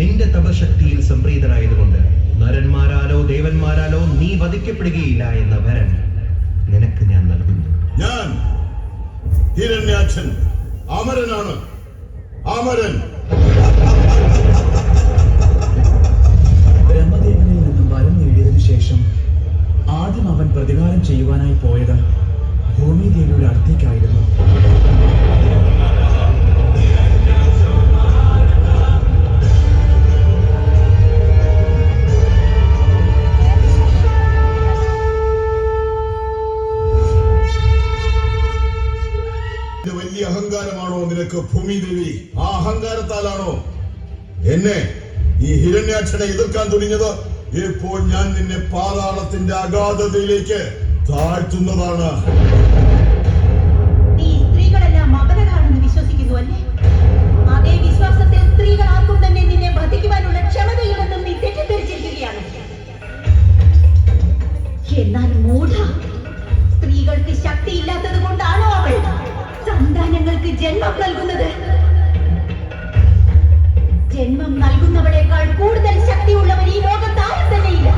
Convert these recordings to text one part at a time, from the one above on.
നിന്റെ തപശക്തിയിൽ സംപ്രീതനായതുകൊണ്ട് നരന്മാരാലോ ദേവന്മാരാലോ നീ വധിക്കപ്പെടുകയില്ല എന്ന വരം നിനക്ക് ഞാൻ നൽകുന്നു. ഞാൻ ഹിരണ്യാക്ഷൻ അമരനാണ്. അമരൻ. ബ്രഹ്മദേവനിൽ നിന്നും വരം നേടിയതിനു ശേഷം ആദ്യം അവൻ പ്രതികാരം ചെയ്യുവാനായി പോയത് ഭൂമിദേവിയുടെ അടുത്തേക്കായിരുന്നു. വലിയ അഹങ്കാരമാണോ നിനക്ക് ഭൂമിദേവി? ആ അഹങ്കാരത്താലാണോ എന്നെ ഈ ഹിരണ്യാക്ഷനെ എതിർക്കാൻ തുടങ്ങിയത്? ഇപ്പോൾ ഞാൻ നിന്നെ പാതാളത്തിന്റെ അഗാധതയിലേക്ക് താഴ്ത്തുന്നതാണ്. ഈ സ്ത്രീകളെല്ലാം അപരകാണെന്ന് വിശ്വസിക്കുന്നു അല്ലേ? അതേ വിശ്വാസത്തിൽ സ്ത്രീകൾ ആർക്കും തന്നെ നിന്നെ വധിക്കുവാനുള്ള ക്ഷമതയില്ലെന്നും നീ തെറ്റിദ്ധരിച്ചിരിക്കുകയാണ്. എന്നാൽ മൂഢ, സ്ത്രീകൾക്ക് ശക്തിയില്ലാത്തത് കൊണ്ടാണോ അവൾ സന്താനങ്ങൾക്ക് ജന്മം നൽകുന്നത്? ജന്മം നൽകുന്നവളേക്കാൾ കൂടുതൽ ശക്തിയുള്ളവർ ഈ ലോകത്ത് ആരും തന്നെയില്ല.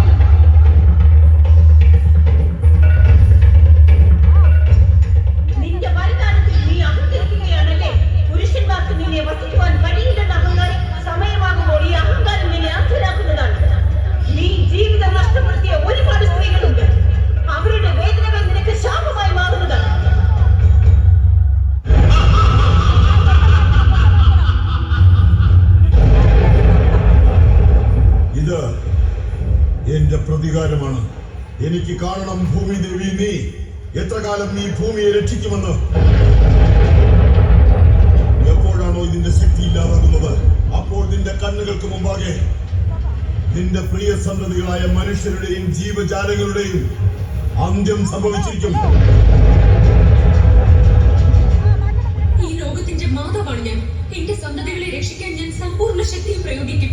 നിന്റെ വരുമാനത്തിൽ നീ അഹങ്കരിക്കുകയാണല്ലേ? പുരുഷന്മാർക്ക് നിന്നെ വസിക്കുവാൻ കഴിയില്ലെന്ന അഹങ്കാരം സമയമാകുമ്പോൾ ഈ അഹങ്കാരം നിന്നെ അർത്ഥരാക്കുന്നതാണ്. നീ ജീവിതം നഷ്ടപ്പെടുത്തിയ ഒരുപാട് സ്ത്രീകളുണ്ട്. അവരുടെ വേദനകൾ നിനക്ക് ശാപമായി മാറുന്നതാണ്. ഇത് എന്റെ പ്രതികാരമാണ്. എനിക്ക് കാണണം ഭൂമിദേവി, നീ എത്ര കാലം നീ ഭൂമിയെ രക്ഷിക്കുമെന്ന്. എപ്പോഴാണോ ഇതിന്റെ ശക്തി ഇല്ലാതാകുന്നത്, അപ്പോൾ നിന്റെ കണ്ണുകൾക്ക് മുമ്പാകെ നിന്റെ പ്രിയ സന്തതികളായ മനുഷ്യരുടെയും ജീവജാലങ്ങളുടെയും അന്ത്യം സംഭവിച്ചിരിക്കും. ഈ ലോകത്തിന്റെ മാതാവാണ് ഞാൻ. എന്റെ സന്തതികളെ രക്ഷിക്കാൻ ഞാൻ സമ്പൂർണ്ണ ശക്തി പ്രയോഗിക്കും.